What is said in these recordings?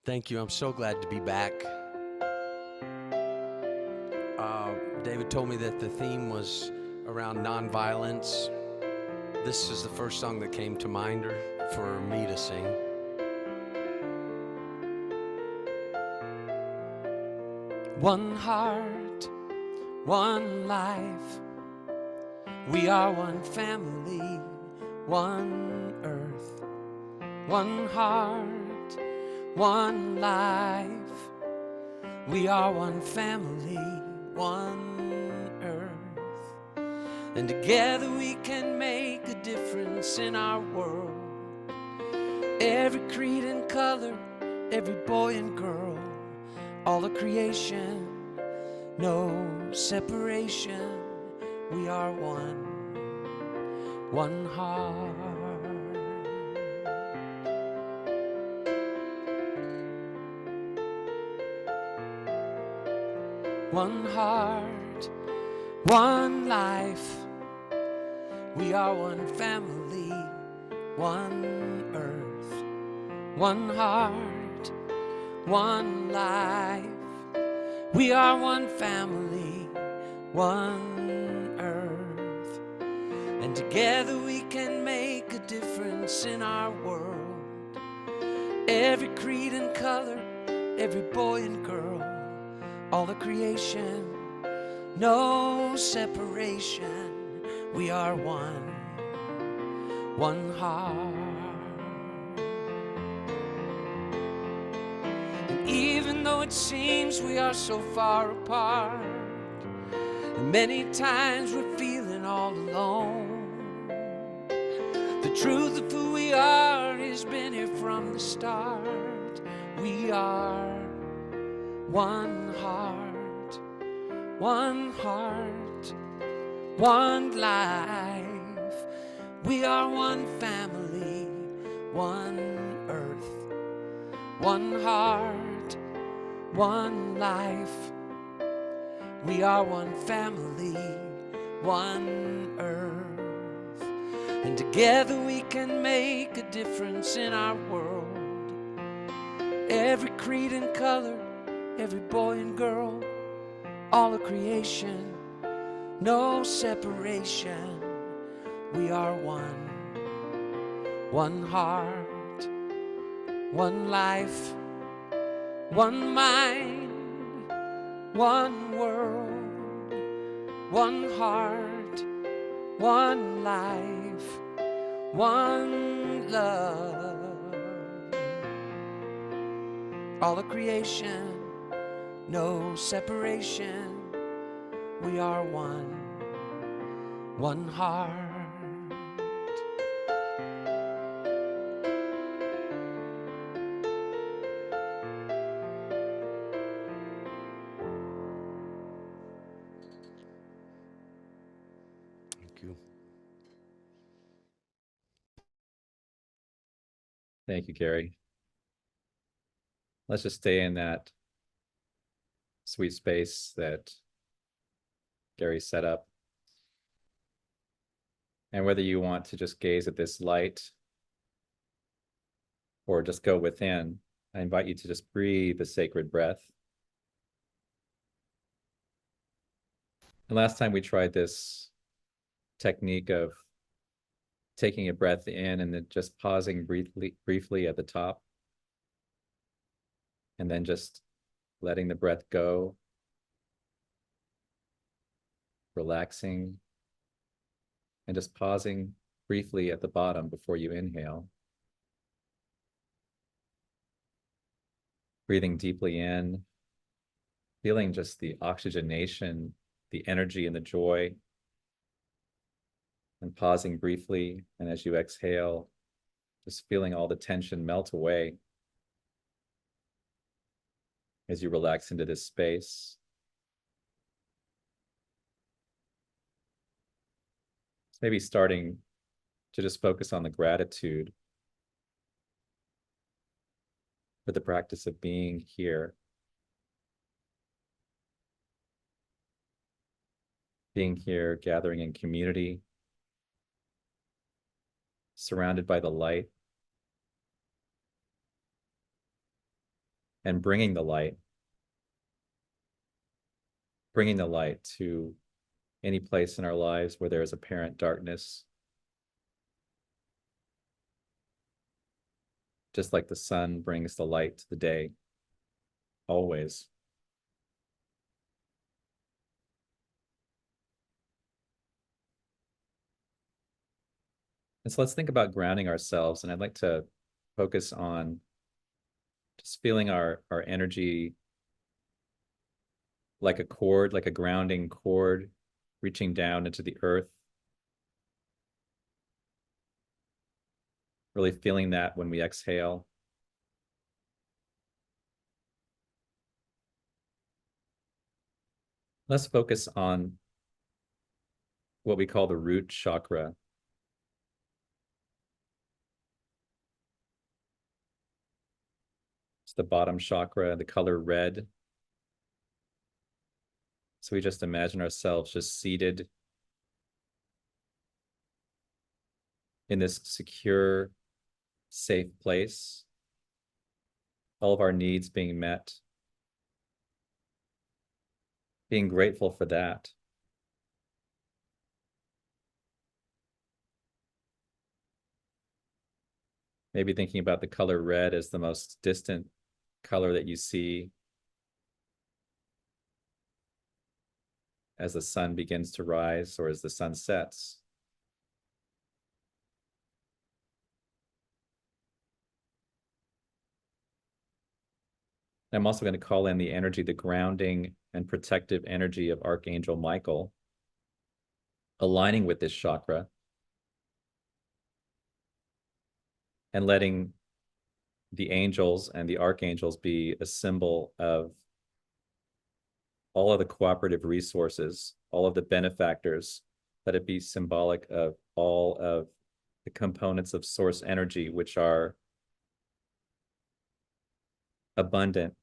Thank you. I'm so glad to be back. David told me that the theme was around nonviolence. This is the first song that came to mind for me to sing. One heart, one life. We are one family, one earth. One heart, one life. We are one family, one earth. And together we can make a difference in our world. Every creed and color, every boy and girl, all of creation, no separation. We are one heart. One heart, one life. We are one family, one earth. One heart, one life. We are one family, one earth. And together we can make a difference in our world. Every creed and color, every boy and girl, all the creation, no separation. We are one heart. And even though it seems we are so far apart, and many times we're feeling all alone, the truth of who we are has been here from the start. We are one heart, one heart, one life. We are one family, one earth. One heart, one life. We are one family, one earth. And together we can make a difference in our world. Every creed and color, every boy and girl, all of creation, no separation. We are one heart, one life, one mind, one world, one heart, one life, one love. All of creation, no separation. We are one heart. Thank you. Thank you, Gary. Let's just stay in that sweet space that Gary set up. And whether you want to just gaze at this light or just go within, I invite you to just breathe a sacred breath. And last time we tried this technique of taking a breath in and then just pausing briefly at the top, and then just letting the breath go, relaxing, and just pausing briefly at the bottom before you inhale. Breathing deeply in, feeling just the oxygenation, the energy and the joy, and pausing briefly. And as you exhale, just feeling all the tension melt away as you relax into this space. Maybe starting to just focus on the gratitude for the practice of being here, gathering in community, surrounded by the light, and bringing the light to any place in our lives where there is apparent darkness, just like the sun brings the light to the day, always. And so let's think about grounding ourselves. And I'd like to focus on just feeling our energy like a cord, like a grounding cord, reaching down into the earth. Really feeling that when we exhale. Let's focus on what we call the root chakra. It's the bottom chakra, the color red. So we just imagine ourselves just seated in this secure, safe place, all of our needs being met, being grateful for that. Maybe thinking about the color red as the most distant color that you see as the sun begins to rise or as the sun sets. I'm also going to call in the energy, the grounding and protective energy of Archangel Michael, aligning with this chakra and letting the angels and the archangels be a symbol of all of the cooperative resources, all of the benefactors, let it be symbolic of all of the components of source energy, which are abundant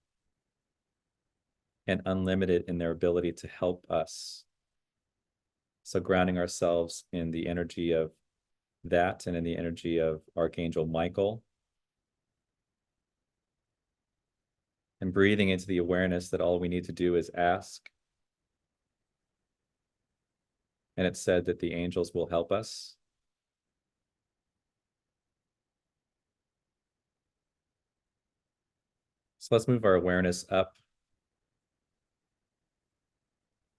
and unlimited in their ability to help us. So grounding ourselves in the energy of that and in the energy of Archangel Michael, and breathing into the awareness that all we need to do is ask. And it's said that the angels will help us. So let's move our awareness up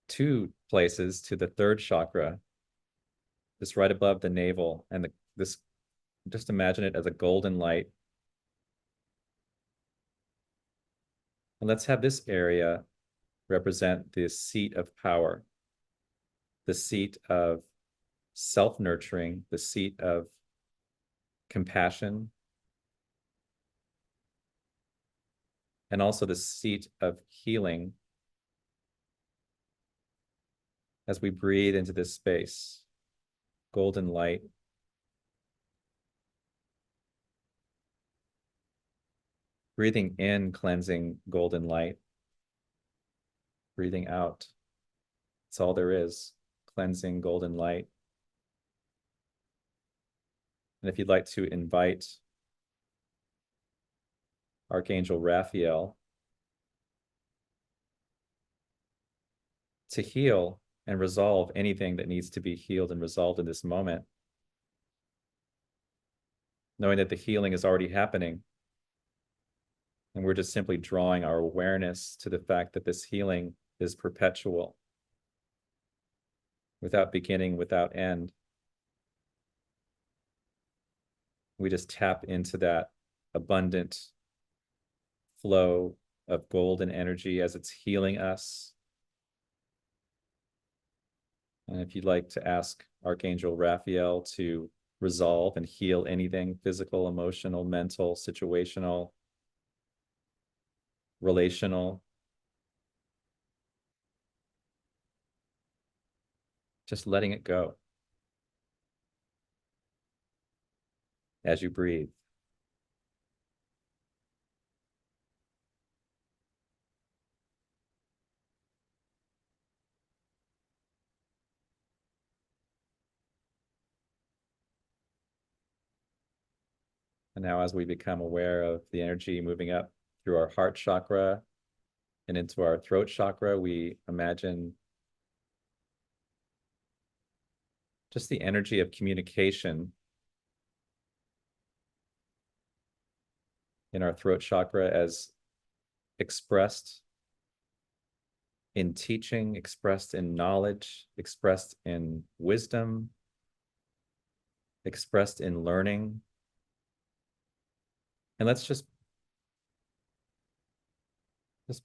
2 places to the third chakra, just right above the navel. And this, just imagine it as a golden light. And let's have this area represent the seat of power, the seat of self-nurturing, the seat of compassion, and also the seat of healing as we breathe into this space, golden light. Breathing in, cleansing golden light. Breathing out. That's all there is, cleansing golden light. And if you'd like to invite Archangel Raphael to heal and resolve anything that needs to be healed and resolved in this moment, knowing that the healing is already happening, and we're just simply drawing our awareness to the fact that this healing is perpetual, without beginning, without end. We just tap into that abundant flow of golden energy as it's healing us. And if you'd like to ask Archangel Raphael to resolve and heal anything physical, emotional, mental, situational, relational, just letting it go as you breathe. And now as we become aware of the energy moving up through our heart chakra and into our throat chakra, we imagine just the energy of communication in our throat chakra as expressed in teaching, expressed in knowledge, expressed in wisdom, expressed in learning. And let's just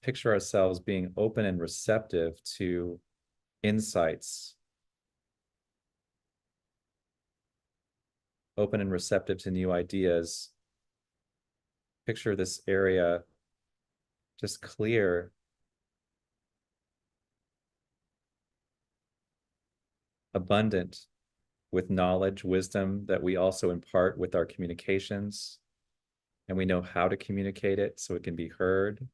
picture ourselves being open and receptive to insights, open and receptive to new ideas. Picture this area just clear, abundant with knowledge, wisdom that we also impart with our communications, and we know how to communicate it so it can be heard.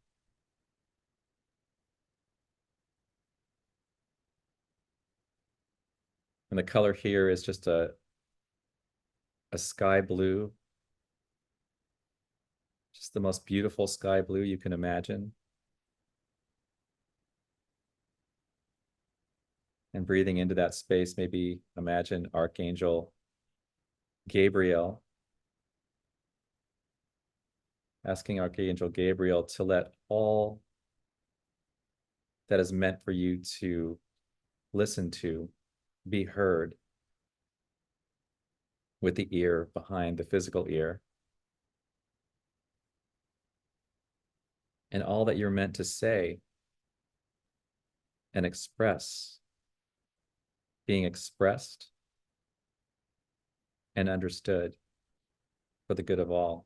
And the color here is just a sky blue, just the most beautiful sky blue you can imagine. And breathing into that space, maybe imagine Archangel Gabriel, asking Archangel Gabriel to let all that is meant for you to listen to be heard with the ear behind the physical ear. And all that you're meant to say and express, being expressed and understood for the good of all.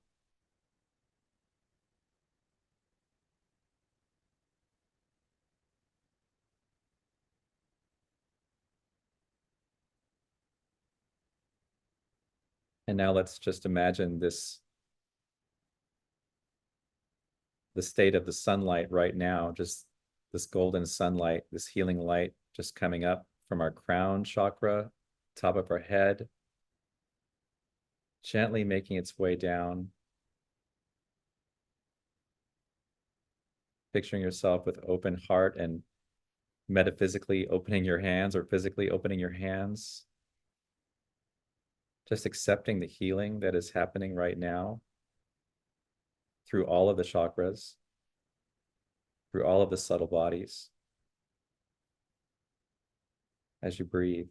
And now let's just imagine this, the state of the sunlight right now, just this golden sunlight, this healing light just coming up from our crown chakra, top of our head, gently making its way down. Picturing yourself with open heart and metaphysically opening your hands or physically opening your hands. Just accepting the healing that is happening right now through all of the chakras, through all of the subtle bodies as you breathe.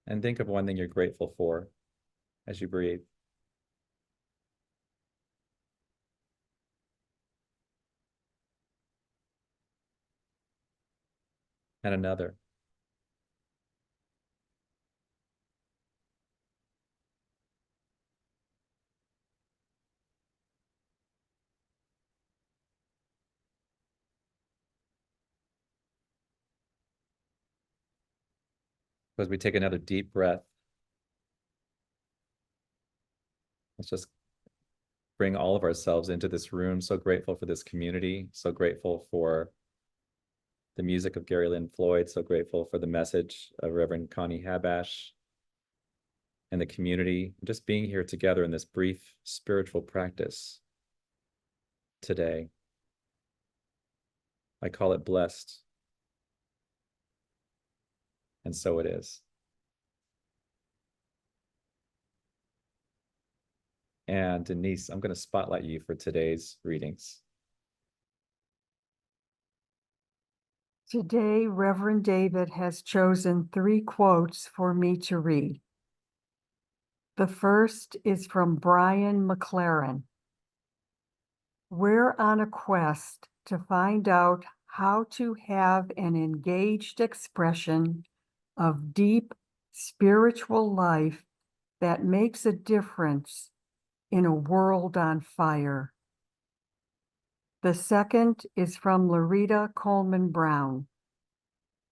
And think of one thing you're grateful for as you breathe. And another. As we take another deep breath, let's just bring all of ourselves into this room. So grateful for this community, so grateful for the music of Lynn Floyd, so grateful for the message of Reverend Connie Habash and the community, just being here together in this brief spiritual practice today. I call it blessed. And so it is. And Denise, I'm going to spotlight you for today's readings. Today, Reverend David has chosen 3 quotes for me to read. The first is from Brian McLaren. We're on a quest to find out how to have an engaged expression of deep spiritual life that makes a difference in a world on fire. The second is from Loretta Coleman Brown.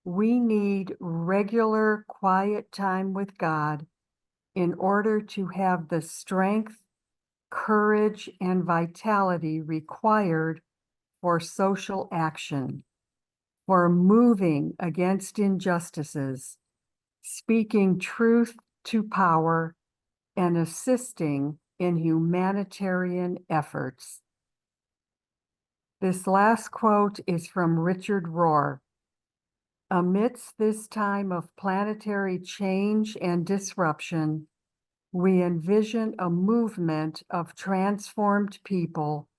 We need regular quiet time with God in order to have the strength, courage and vitality required for social action, for moving against injustices, speaking truth to power, and assisting in humanitarian efforts. This last quote is from Richard Rohr. Amidst this time of planetary change and disruption, we envision a movement of transformed people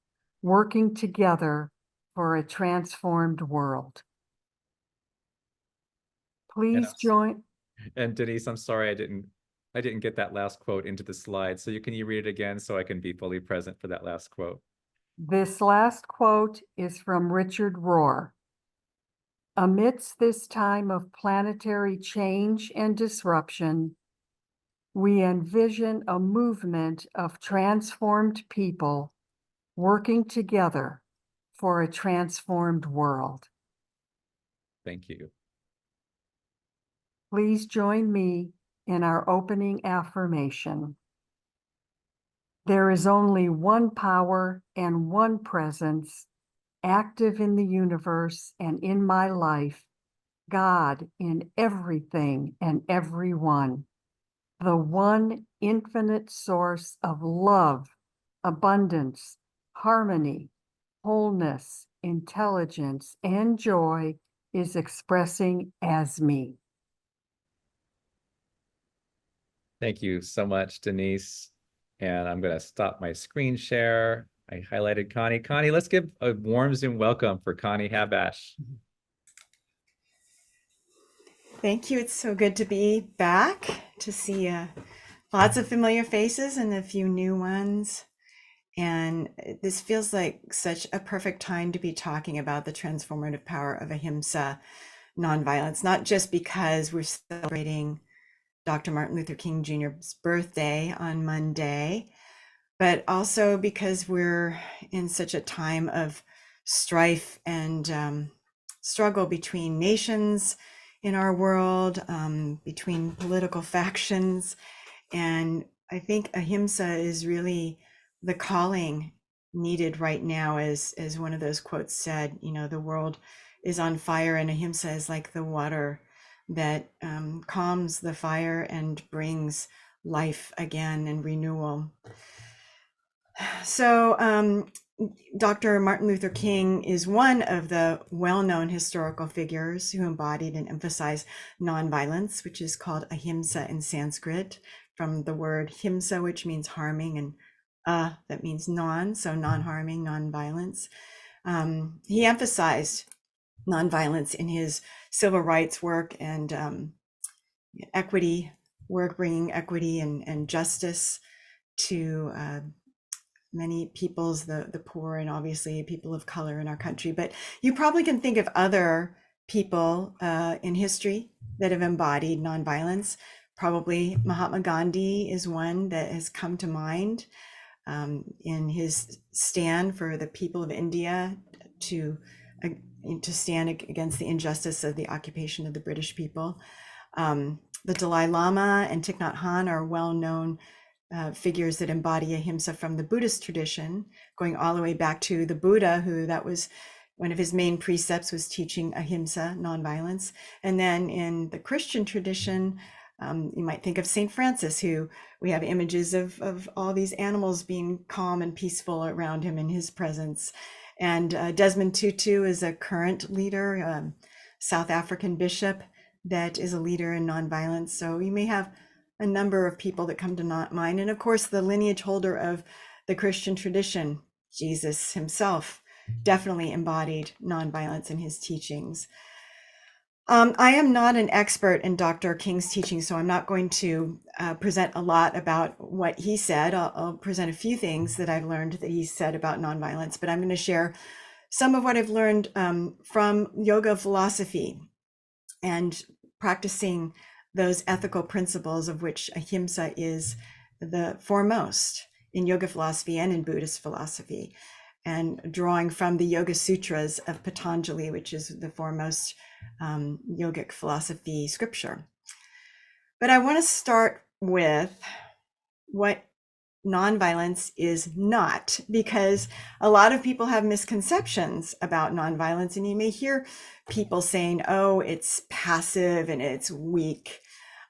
working together for a transformed world. Please join. And Denise, I'm sorry, I didn't get that last quote into the slide. So can you read it again so I can be fully present for that last quote? This last quote is from Richard Rohr. Amidst this time of planetary change and disruption, we envision a movement of transformed people working together for a transformed world. Thank you. Please join me in our opening affirmation. There is only one power and one presence active in the universe and in my life, God in everything and everyone, the one infinite source of love, abundance, harmony, wholeness, intelligence, and joy is expressing as me. Thank you so much, Denise. And I'm going to stop my screen share. I highlighted Connie. Connie, let's give a warm Zoom welcome for Connie Habash. Thank you. It's so good to be back, to see lots of familiar faces and a few new ones. And this feels like such a perfect time to be talking about the transformative power of Ahimsa, nonviolence, not just because we're celebrating Dr. Martin Luther King Jr.'s birthday on Monday, but also because we're in such a time of strife and struggle between nations in our world, between political factions. And I think Ahimsa is really the calling needed right now, as one of those quotes said, you know, the world is on fire and Ahimsa is like the water that calms the fire and brings life again and renewal. So Dr. Martin Luther King is one of the well-known historical figures who embodied and emphasized nonviolence, which is called Ahimsa in Sanskrit, from the word himsa, which means harming, and that means non, so non-harming, non-violence. He emphasized nonviolence in his civil rights work and equity work, bringing equity and justice to many peoples, the poor, and obviously people of color in our country. But you probably can think of other people in history that have embodied nonviolence. Probably Mahatma Gandhi is one that has come to mind in his stand for the people of India to stand against the injustice of the occupation of the British people. The Dalai Lama and Thich Nhat Hanh are well-known figures that embody Ahimsa from the Buddhist tradition, going all the way back to the Buddha, who that was one of his main precepts, was teaching Ahimsa, nonviolence. And then in the Christian tradition, you might think of Saint Francis, who we have images of all these animals being calm and peaceful around him in his presence. And Desmond Tutu is a current leader, South African bishop that is a leader in nonviolence. So you may have a number of people that come to mind. And of course, the lineage holder of the Christian tradition, Jesus himself, definitely embodied nonviolence in his teachings. I am not an expert in Dr. King's teaching, so I'm not going to present a lot about what he said. I'll present a few things that I've learned that he said about nonviolence, but I'm going to share some of what I've learned from yoga philosophy and practicing those ethical principles, of which Ahimsa is the foremost in yoga philosophy and in Buddhist philosophy, and drawing from the Yoga Sutras of Patanjali, which is the foremost yogic philosophy scripture. But I want to start with what nonviolence is not, because a lot of people have misconceptions about nonviolence, and you may hear people saying, oh, it's passive and it's weak.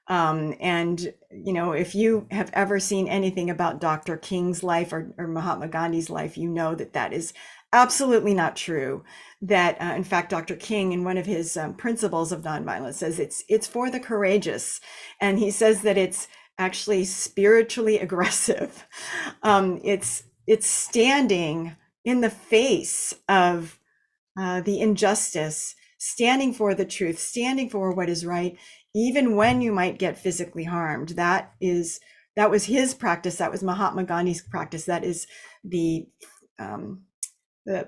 And, you know, if you have ever seen anything about Dr. King's life or Mahatma Gandhi's life, you know that that is absolutely not true. That, in fact, Dr. King, in one of his principles of nonviolence, says it's for the courageous. And he says that it's actually spiritually aggressive. It's standing in the face of the injustice, standing for the truth, standing for what is right, even when you might get physically harmed. That was his practice. That was Mahatma Gandhi's practice. That is the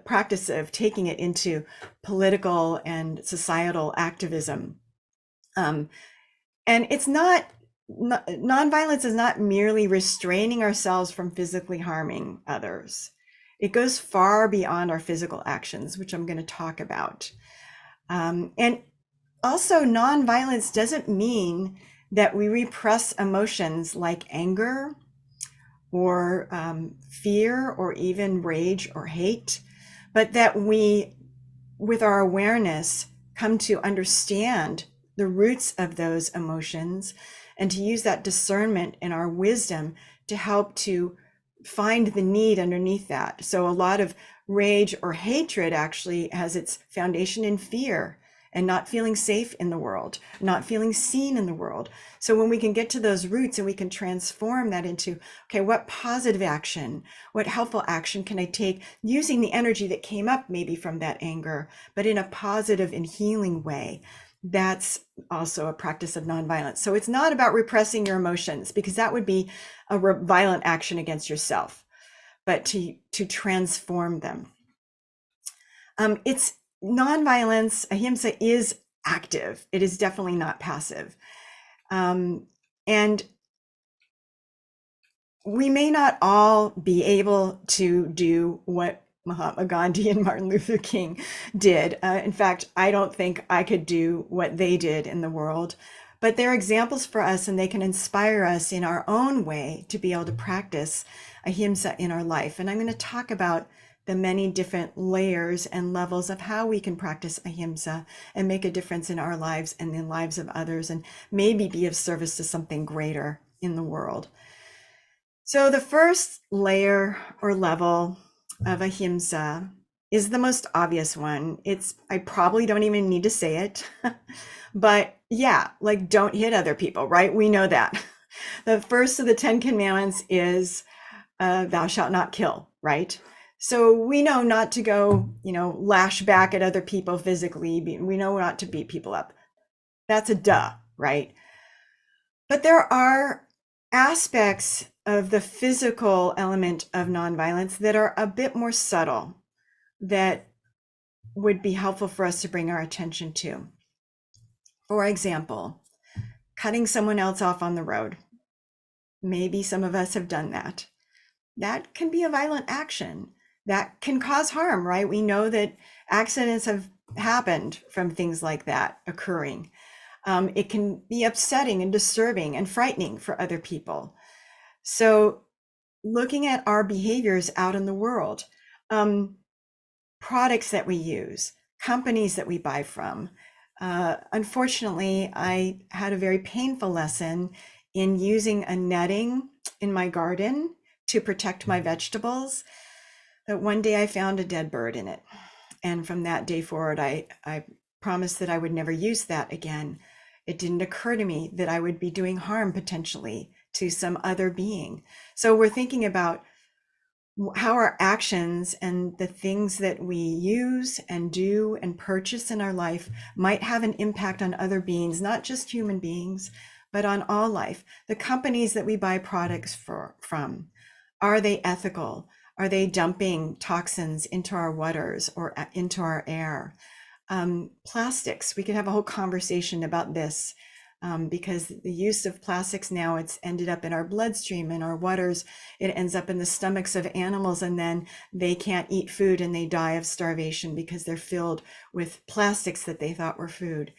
practice of taking it into political and societal activism. And it's not, nonviolence is not merely restraining ourselves from physically harming others. It goes far beyond our physical actions, which I'm going to talk about. And also, nonviolence doesn't mean that we repress emotions like anger or fear or even rage or hate, but that we, with our awareness, come to understand the roots of those emotions and to use that discernment and our wisdom to help to find the need underneath that. So a lot of rage or hatred actually has its foundation in fear and not feeling safe in the world, not feeling seen in the world. So when we can get to those roots and we can transform that into, okay, what positive action, what helpful action can I take using the energy that came up maybe from that anger, but in a positive and healing way? That's also a practice of nonviolence. So it's not about repressing your emotions, because that would be a violent action against yourself, but to transform them. It's nonviolence, ahimsa, is active. It is definitely not passive. And we may not all be able to do what Mahatma Gandhi and Martin Luther King did. In fact, I don't think I could do what they did in the world, but they're examples for us, and they can inspire us in our own way to be able to practice ahimsa in our life. And I'm going to talk about the many different layers and levels of how we can practice ahimsa and make a difference in our lives and in the lives of others, and maybe be of service to something greater in the world. So the first layer or level of ahimsa is the most obvious one. I probably don't even need to say it, but yeah, like, don't hit other people, right? We know that. The first of the 10 commandments is thou shalt not kill, right? So we know not to go, lash back at other people physically. We know not to beat people up. That's a duh, right? But there are aspects of the physical element of nonviolence that are a bit more subtle, that would be helpful for us to bring our attention to. For example, cutting someone else off on the road. Maybe some of us have done that. That can be a violent action. That can cause harm, right? We know that accidents have happened from things like that occurring. It can be upsetting and disturbing and frightening for other people. So looking at our behaviors out in the world, products that we use, companies that we buy from. Unfortunately, I had a very painful lesson in using a netting in my garden to protect my vegetables. That one day I found a dead bird in it. And from that day forward, I promised that I would never use that again. It didn't occur to me that I would be doing harm potentially to some other being. So we're thinking about how our actions and the things that we use and do and purchase in our life might have an impact on other beings, not just human beings, but on all life. The companies that we buy products from, are they ethical? Are they dumping toxins into our waters or into our air? Plastics, we could have a whole conversation about this, because the use of plastics now, it's ended up in our bloodstream, in our waters. It ends up in the stomachs of animals, and then they can't eat food and they die of starvation because they're filled with plastics that they thought were food.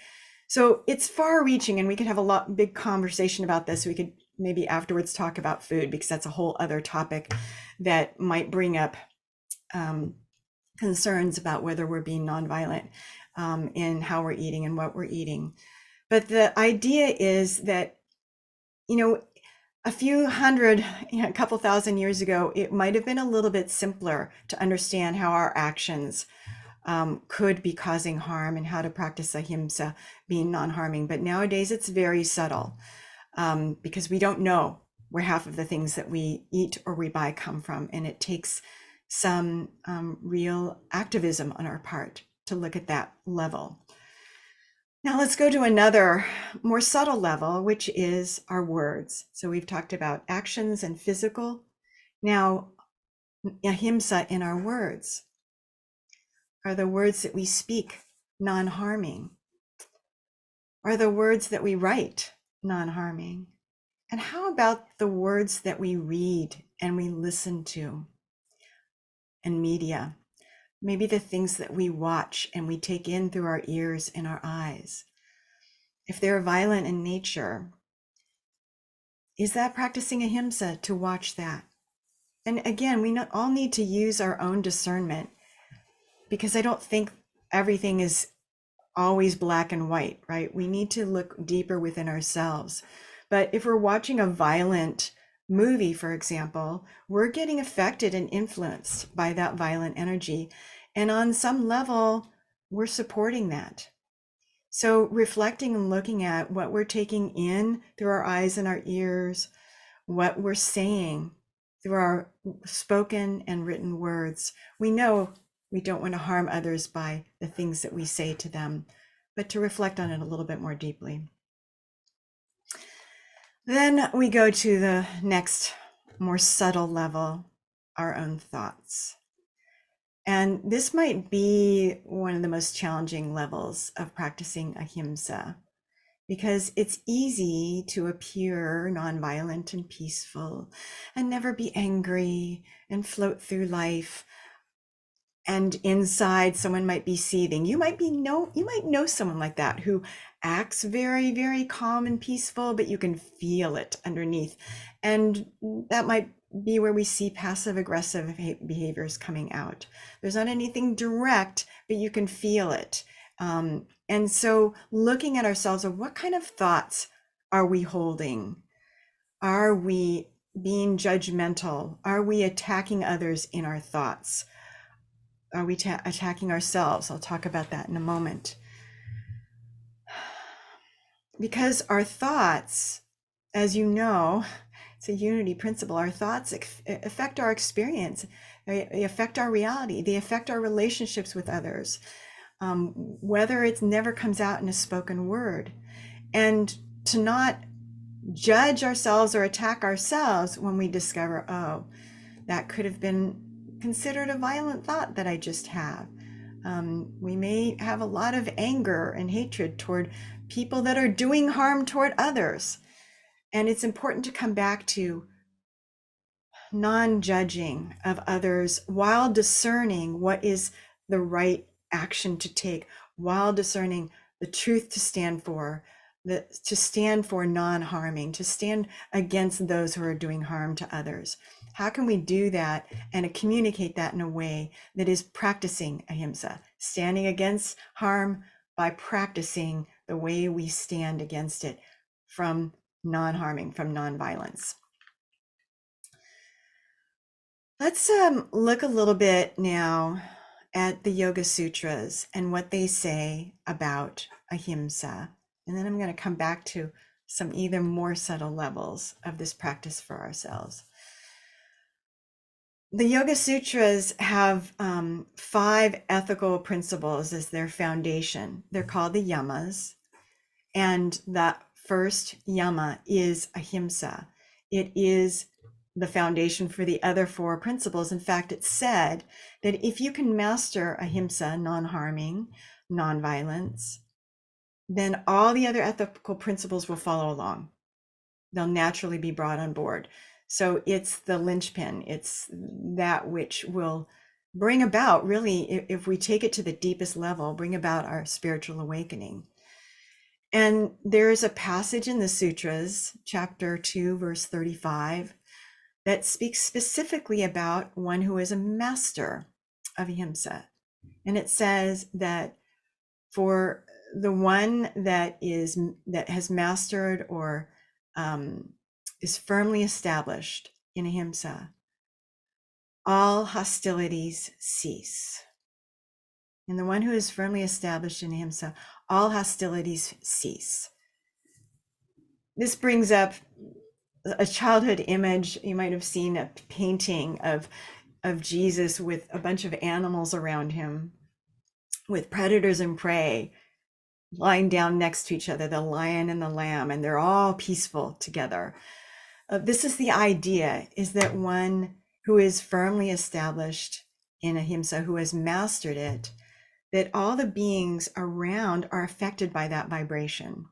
So it's far reaching, and we could have big conversation about this. We could maybe afterwards talk about food, because that's a whole other topic that might bring up concerns about whether we're being nonviolent in how we're eating and what we're eating. But the idea is that, a few hundred, a couple thousand years ago, it might have been a little bit simpler to understand how our actions could be causing harm and how to practice ahimsa, being non-harming. But nowadays it's very subtle because we don't know where half of the things that we eat or we buy come from. And it takes some real activism on our part to look at that level. Now let's go to another more subtle level, which is our words. So we've talked about actions and physical. Now, ahimsa in our words. Are the words that we speak non-harming? Are the words that we write non-harming? And how about the words that we read and we listen to in media? Maybe the things that we watch and we take in through our ears and our eyes. If they're violent in nature, is that practicing ahimsa to watch that? And again, we all need to use our own discernment, because I don't think everything is always black and white, right? We need to look deeper within ourselves. But if we're watching a violent movie, for example, we're getting affected and influenced by that violent energy. And on some level, we're supporting that. So reflecting and looking at what we're taking in through our eyes and our ears, what we're saying through our spoken and written words. We know we don't want to harm others by the things that we say to them, but to reflect on it a little bit more deeply. Then we go to the next more subtle level, our own thoughts. And this might be one of the most challenging levels of practicing ahimsa, because it's easy to appear nonviolent and peaceful and never be angry and float through life. And inside, someone might be seething. You might know someone like that who acts very, very calm and peaceful, but you can feel it underneath. And that might be where we see passive aggressive behaviors coming out. There's not anything direct, but you can feel it. And so looking at ourselves, of what kind of thoughts are we holding? Are we being judgmental? Are we attacking others in our thoughts? Are we attacking ourselves? I'll talk about that in a moment. Because our thoughts, as you know, it's a unity principle. Our thoughts affect our experience. They affect our reality. They affect our relationships with others, whether it never comes out in a spoken word. And to not judge ourselves or attack ourselves when we discover, oh, that could have been considered a violent thought that I just have. We may have a lot of anger and hatred toward people that are doing harm toward others. And it's important to come back to non-judging of others while discerning what is the right action to take, while discerning the truth to stand for, to stand for non-harming, to stand against those who are doing harm to others. How can we do that and communicate that in a way that is practicing ahimsa, standing against harm by practicing the way we stand against it from non-harming, from non-violence? Let's look a little bit now at the Yoga Sutras and what they say about ahimsa. And then I'm going to come back to some even more subtle levels of this practice for ourselves. The Yoga Sutras have 5 ethical principles as their foundation. They're called the yamas. And that first yama is ahimsa. It is the foundation for the other 4 principles. In fact, it's said that if you can master ahimsa, non-harming, non-violence, then all the other ethical principles will follow along. They'll naturally be brought on board. So it's the linchpin. It's that which will bring about, really, if we take it to the deepest level, bring about our spiritual awakening. And there's a passage in the sutras, chapter 2, verse 35, that speaks specifically about one who is a master of Ahimsa. And it says that for the one that has mastered or is firmly established in Ahimsa, all hostilities cease. And the one who is firmly established in Ahimsa, all hostilities cease. This brings up a childhood image. You might have seen a painting of Jesus with a bunch of animals around him, with predators and prey lying down next to each other, the lion and the lamb, and they're all peaceful together. This is the idea, is that one who is firmly established in Ahimsa, who has mastered it, that all the beings around are affected by that vibration.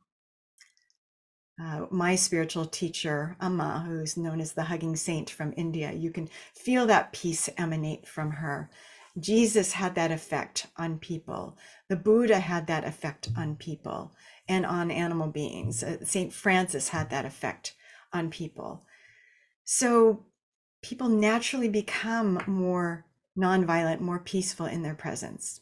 My spiritual teacher, Amma, who's known as the hugging saint from India, you can feel that peace emanate from her. Jesus had that effect on people. The Buddha had that effect on people and on animal beings. Saint Francis had that effect on people. So people naturally become more nonviolent, more peaceful in their presence.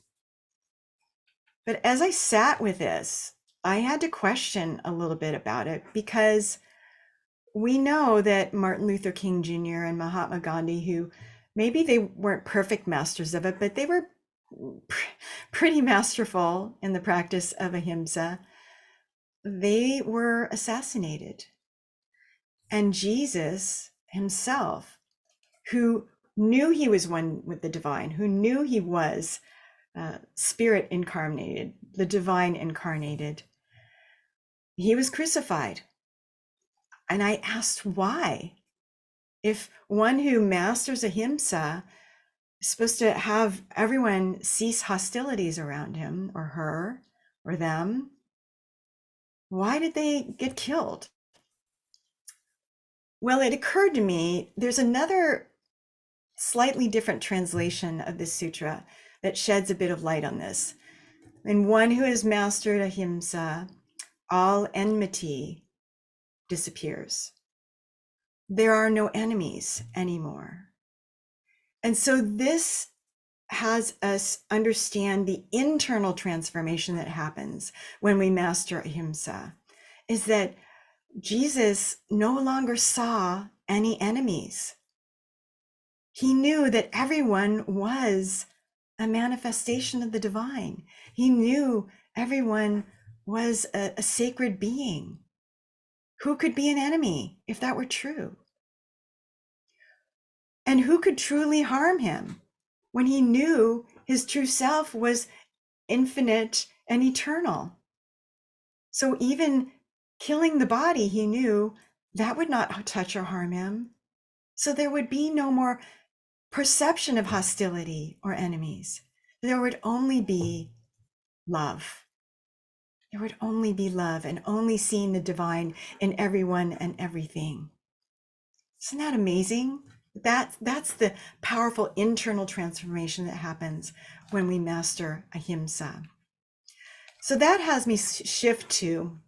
But as I sat with this, I had to question a little bit about it, because we know that Martin Luther King Jr. and Mahatma Gandhi, who maybe they weren't perfect masters of it, but they were pretty masterful in the practice of Ahimsa, they were assassinated. And Jesus himself, who knew he was one with the divine, who knew he was spirit incarnated, the divine incarnated, he was crucified. And I asked why. If one who masters Ahimsa is supposed to have everyone cease hostilities around him or her or them, why did they get killed? Well, it occurred to me there's another slightly different translation of this sutra that sheds a bit of light on this. In one who has mastered Ahimsa, all enmity disappears. There are no enemies anymore. And so this has us understand the internal transformation that happens when we master Ahimsa, is that Jesus no longer saw any enemies. He knew that everyone was a manifestation of the divine. He knew everyone was a sacred being. Who could be an enemy if that were true? And who could truly harm him when he knew his true self was infinite and eternal? So even killing the body, he knew that would not touch or harm him. So there would be no more perception of hostility or enemies. There would only be love. There would only be love, and only seeing the divine in everyone and everything. Isn't that amazing? That's the powerful internal transformation that happens when we master Ahimsa. So that has me shift to,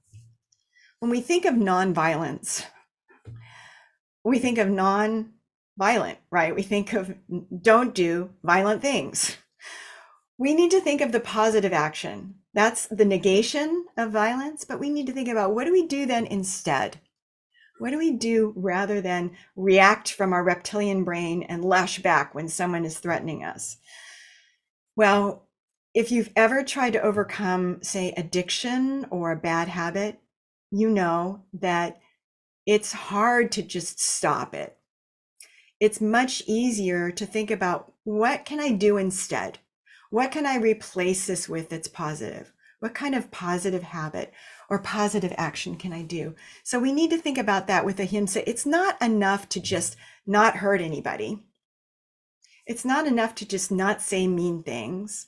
when we think of nonviolence, we think of non-violent, right? We think of don't do violent things. We need to think of the positive action. That's the negation of violence, but we need to think about, what do we do then instead? What do we do rather than react from our reptilian brain and lash back when someone is threatening us? Well, if you've ever tried to overcome, say, addiction or a bad habit, you know that it's hard to just stop it. It's much easier to think about, what can I do instead? What can I replace this with that's positive? What kind of positive habit or positive action can I do? So we need to think about that with Ahimsa. It's not enough to just not hurt anybody. It's not enough to just not say mean things.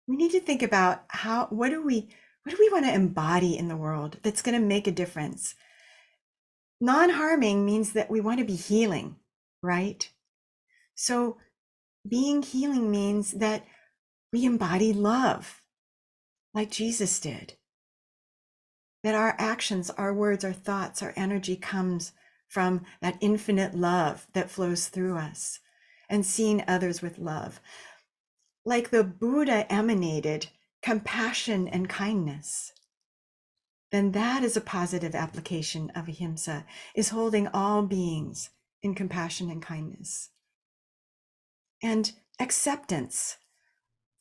We need to think about what do we want to embody in the world that's going to make a difference? Non-harming means that we want to be healing, right? So being healing means that we embody love like Jesus did. that our actions, our words, our thoughts, our energy comes from that infinite love that flows through us, and seeing others with love. Like the Buddha emanated compassion and kindness, then that is a positive application of ahimsa, is holding all beings in compassion and kindness. And acceptance,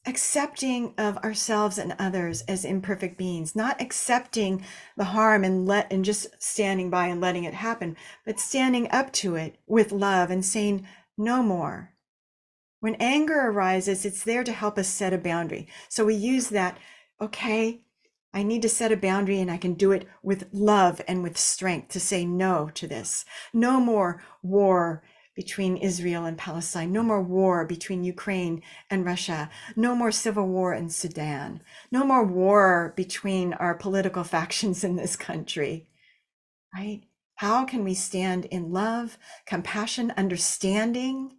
accepting of ourselves and others as imperfect beings, not accepting the harm and just standing by and letting it happen, but standing up to it with love and saying no more. When anger arises, it's there to help us set a boundary. So we use that, okay, I need to set a boundary, and I can do it with love and with strength to say no to this. No more war between Israel and Palestine. No more war between Ukraine and Russia. No more civil war in Sudan. No more war between our political factions in this country, right? How can we stand in love, compassion, understanding?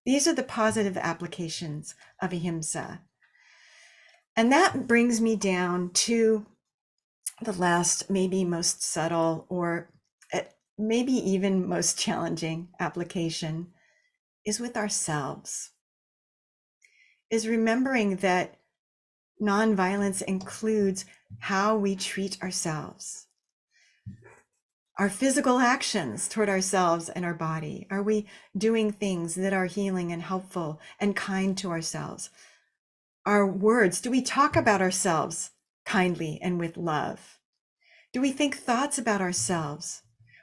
These are the positive applications of ahimsa. And that brings me down to the last, maybe most subtle, or maybe even most challenging application, is with ourselves, is remembering that nonviolence includes how we treat ourselves. Our physical actions toward ourselves and our body. Are we doing things that are healing and helpful and kind to ourselves? Our words, do we talk about ourselves kindly and with love? Do we think thoughts about ourselves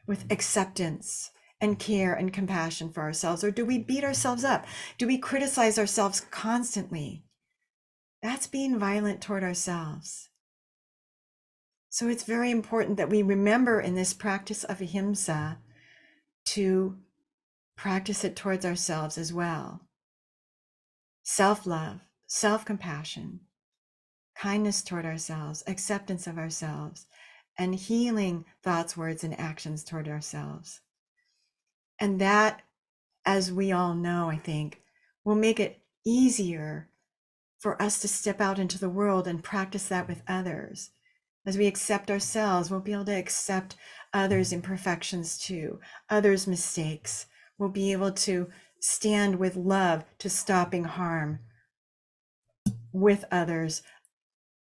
with acceptance and care and compassion for ourselves? Or do we beat ourselves up? Do we criticize ourselves constantly? That's being violent toward ourselves. So it's very important that we remember in this practice of ahimsa to practice it towards ourselves as well. Self-love, self-compassion, kindness toward ourselves, acceptance of ourselves, and healing thoughts, words, and actions toward ourselves. And that, as we all know, I think, will make it easier for us to step out into the world and practice that with others. As we accept ourselves, we'll be able to accept others' imperfections too, others' mistakes. We'll be able to stand with love to stopping harm with others,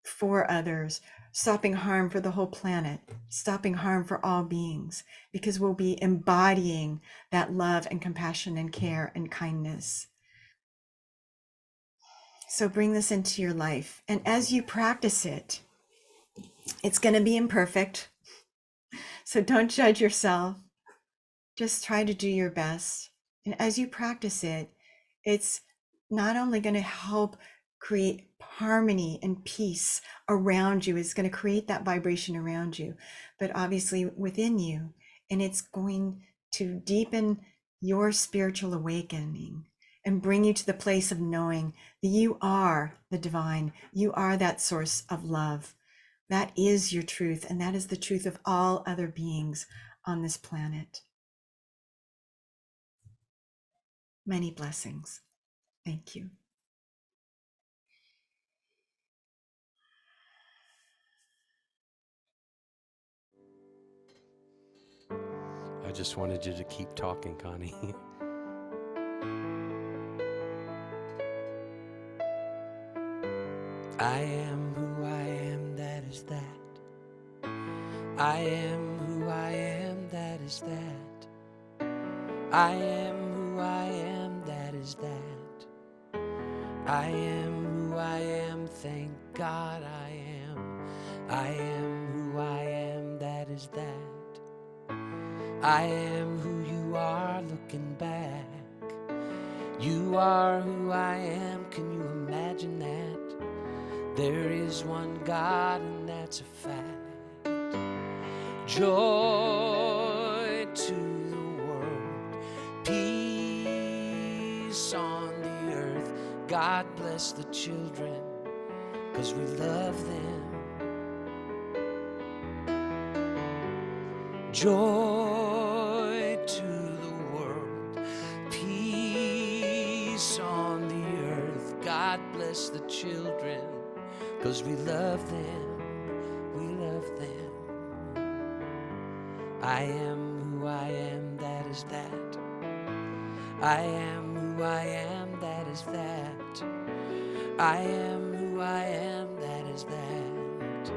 for others, stopping harm for the whole planet, stopping harm for all beings, because we'll be embodying that love and compassion and care and kindness. So bring this into your life. And as you practice it, it's going to be imperfect. So don't judge yourself. Just try to do your best. And as you practice it, it's not only going to help create harmony and peace around you, it's going to create that vibration around you, but obviously within you. And it's going to deepen your spiritual awakening and bring you to the place of knowing that you are the divine. You are that source of love. That is your truth, and that is the truth of all other beings on this planet. Many blessings. Thank you. I just wanted you to keep talking, Connie. I am who I am, that is that. I am who I am, that is that. I am who I am, that is that. I am who I am, thank God I am. I am who I am, that is that. I am who you are looking back. You are who I am, can you imagine that? There is one God and that's a fact. Joy to the world, peace on the earth. God bless the children, 'cause we love them. Joy to the world, peace on the earth. God bless the children, 'cause we love them, we love them. I am who I am, that is that. I am who I am, that is that. I am who I am, that is that.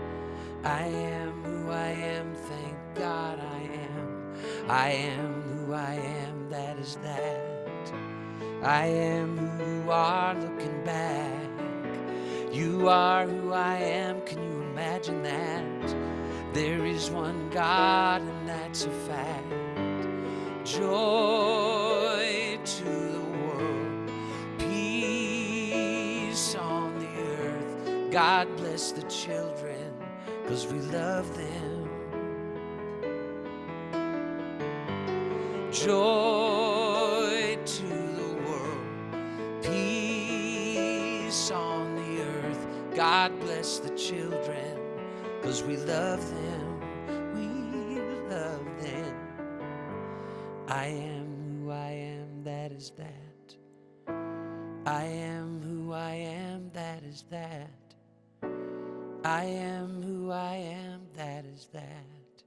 I am who I am, thank God I am. I am who I am, that is that. I am who you are looking back. You are who I am, can you imagine that? There is one God and that's a fact. Joy to the world, peace on the earth. God bless the children, 'cause we love them. Joy to the world, peace on the earth. God bless the children, 'cause we love them. We love them. I am who I am, that is that. I am who I am, that is that. I am who I am, that is that.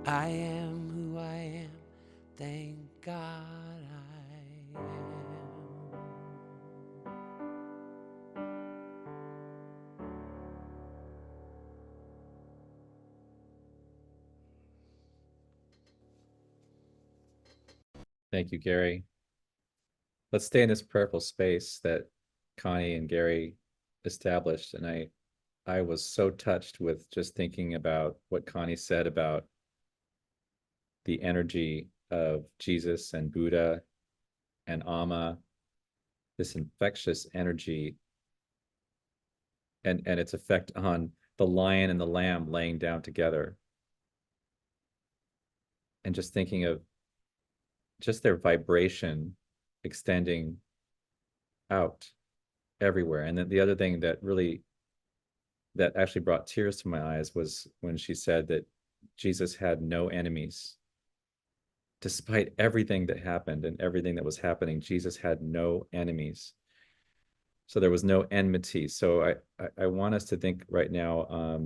I am who I am, thank God I am. Thank you, Gary. Let's stay in this prayerful space that Connie and Gary established. And I was so touched with just thinking about what Connie said about the energy of Jesus and Buddha and Amma, this infectious energy and its effect on the lion and the lamb laying down together. And just thinking of just their vibration extending out everywhere. And then the other thing that actually brought tears to my eyes was when she said that Jesus had no enemies. Despite everything that happened and everything that was happening, Jesus had no enemies. So there was no enmity. So I want us to think right now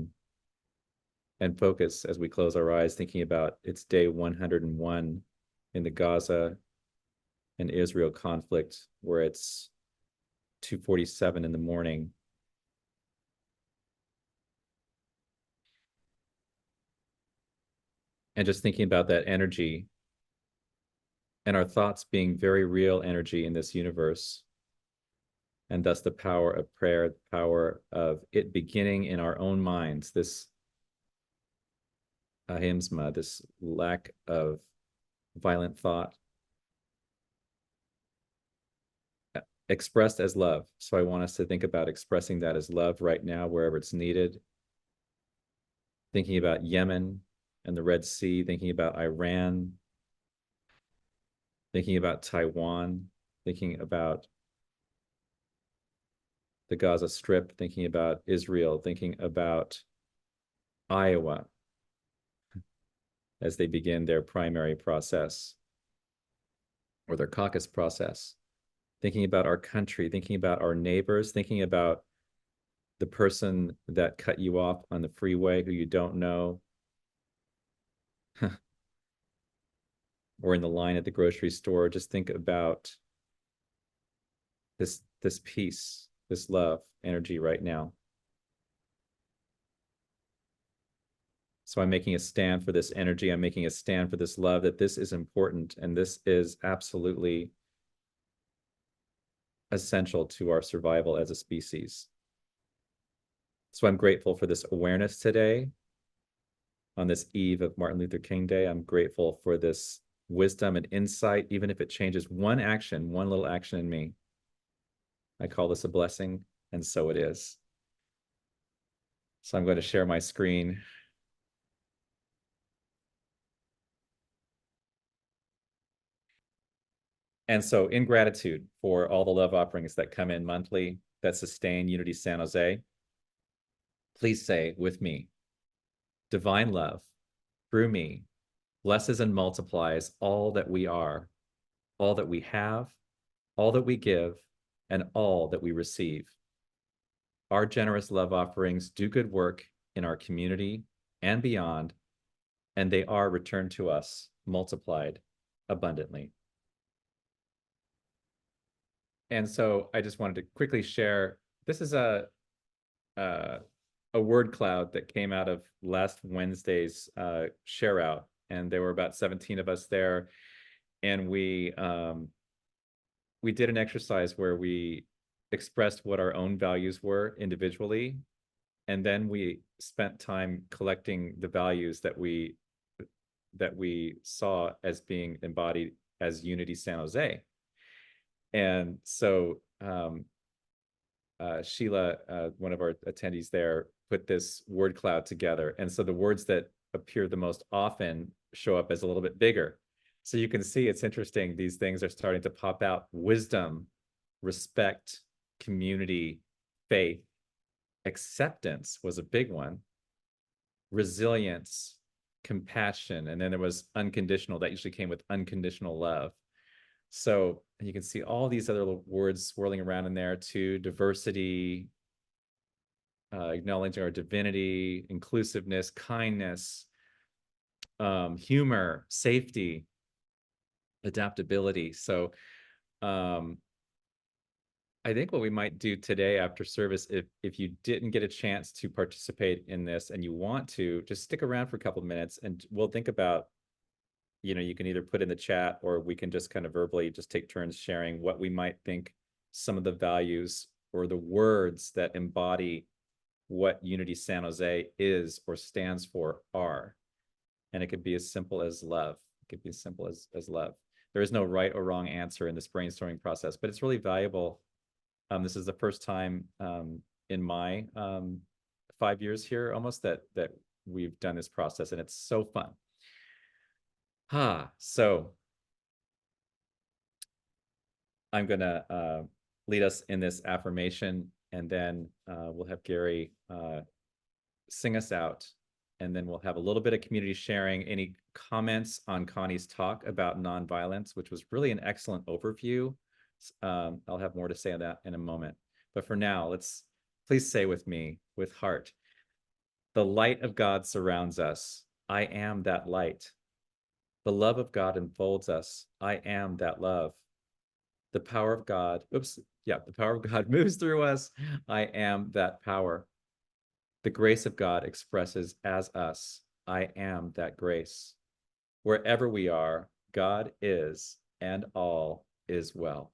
and focus as we close our eyes, thinking about it's day 101 in the Gaza and Israel conflict, where it's 2:47 in the morning. And just thinking about that energy and our thoughts being very real energy in this universe. And thus the power of prayer, the power of it beginning in our own minds, this ahimsa, this lack of violent thought, expressed as love. So I want us to think about expressing that as love right now, wherever it's needed. Thinking about Yemen and the Red Sea, thinking about Iran, thinking about Taiwan, thinking about the Gaza Strip, thinking about Israel, thinking about Iowa as they begin their primary process or their caucus process, thinking about our country, thinking about our neighbors, thinking about the person that cut you off on the freeway who you don't know, or in the line at the grocery store. Just think about this peace, this love energy right now. So I'm making a stand for this energy. I'm making a stand for this love, that this is important and this is absolutely essential to our survival as a species. So I'm grateful for this awareness today on this eve of Martin Luther King Day. I'm grateful for this wisdom and insight, even if it changes one action, one little action in me. I call this a blessing, and so it is. So I'm going to share my screen. And so in gratitude for all the love offerings that come in monthly that sustain Unity San Jose, please say with me, divine love through me blesses and multiplies all that we are, all that we have, all that we give, and all that we receive. Our generous love offerings do good work in our community and beyond, and they are returned to us multiplied abundantly. And so I just wanted to quickly share, this is a word cloud that came out of last Wednesday's share out, and there were about 17 of us there, and we did an exercise where we expressed what our own values were individually, and then we spent time collecting the values that we saw as being embodied as Unity San Jose. And so Sheila, one of our attendees there, put this word cloud together. And so the words that appear the most often show up as a little bit bigger. So you can see it's interesting. These things are starting to pop out. Wisdom, respect, community, faith, acceptance was a big one. Resilience, compassion, and then there was unconditional. That usually came with unconditional love. So you can see all these other words swirling around in there too. Diversity, acknowledging our divinity, inclusiveness, kindness, humor, safety, adaptability. So I think what we might do today after service, if you didn't get a chance to participate in this and you want to, just stick around for a couple of minutes and we'll think about, you can either put in the chat or we can just kind of verbally just take turns sharing what we might think some of the values or the words that embody what Unity San Jose is or stands for are. And it could be as simple as love. It could be as simple as love. There is no right or wrong answer in this brainstorming process, but it's really valuable. This is the first time in my 5 years here almost that we've done this process, and it's so fun. So I'm gonna lead us in this affirmation, and then we'll have Gary sing us out, and then we'll have a little bit of community sharing. Any comments on Connie's talk about nonviolence, which was really an excellent overview. I'll have more to say on that in a moment. But for now, please say with me, with heart, the light of God surrounds us. I am that light. The love of God enfolds us. I am that love. The power of God, the power of God moves through us. I am that power. The grace of God expresses as us. I am that grace. Wherever we are, God is, and all is well.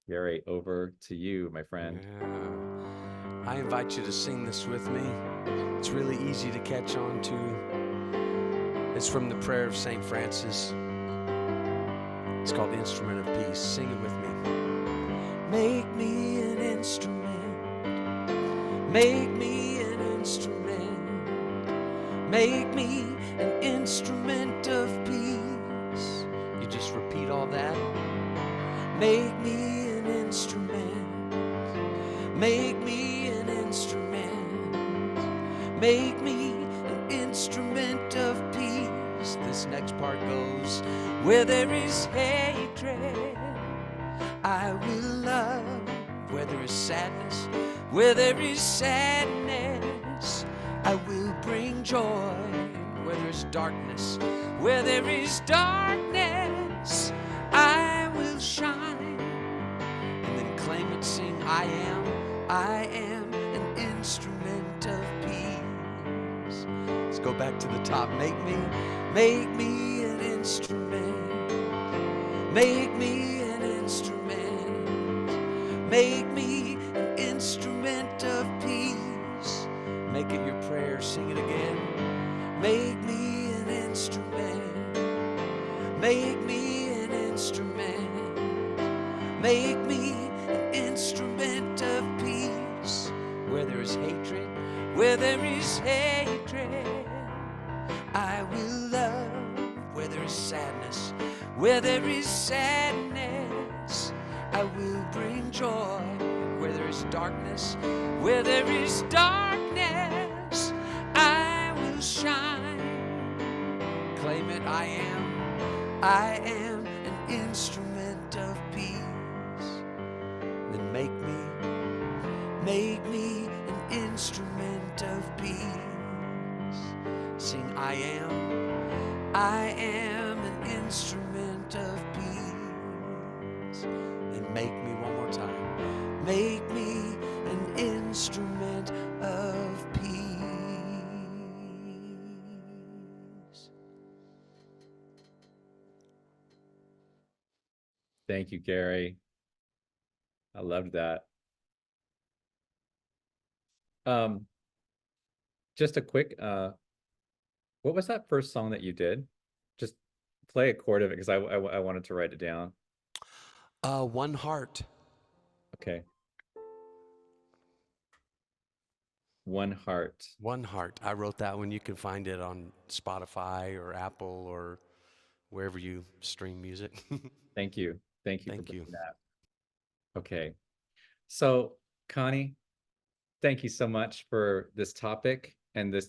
Gary, over to you, my friend. Yeah. I invite you to sing this with me. It's really easy to catch on to. It's from the prayer of St. Francis. It's called Instrument of Peace. Sing it with me. Make me an instrument. Make me an instrument. Make me an instrument of peace. You just repeat all that. Make me an instrument. Make me an instrument. Make me an instrument of peace. This next part goes, where there is hatred, I will love. Where there is sadness, where there is sadness, I will bring joy. Where there is darkness, where there is darkness, I will shine. And then claim it, sing, I am an instrument of peace. Let's go back to the top. Make me an instrument. Make me an instrument. Make me an instrument of peace. Make it your prayer. Sing it again. Make me an instrument. Make me an instrument. Make me an instrument of peace. Where there is hatred, where there is hatred, I will love. Where there is sadness, where there is sadness, I will bring joy. Where there is darkness, where there is darkness, I will shine. Claim it, I am an instrument of peace. Then make me an instrument of peace. Thank you, Gary. I loved that. Just a quick, what was that first song that you did? Just play a chord of it because I wanted to write it down. One Heart. Okay. One Heart. One Heart. I wrote that one. You can find it on Spotify or Apple or wherever you stream music. Thank you. Thank you for Thank you. bringing that. Okay. So, Connie, thank you so much for this topic and the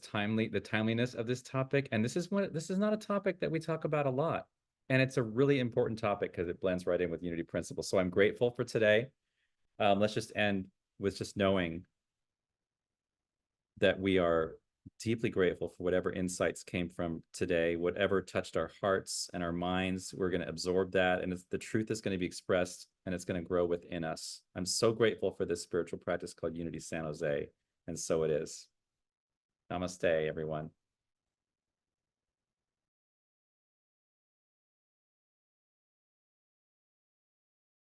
timeliness of this topic. And this is not a topic that we talk about a lot. And it's a really important topic because it blends right in with unity principles. So I'm grateful for today. Let's just end with just knowing that we are deeply grateful for whatever insights came from today, whatever touched our hearts and our minds. We're going to absorb that, and the truth is going to be expressed, and it's going to grow within us. I'm so grateful for this spiritual practice called Unity San Jose, and so it is. Namaste, everyone.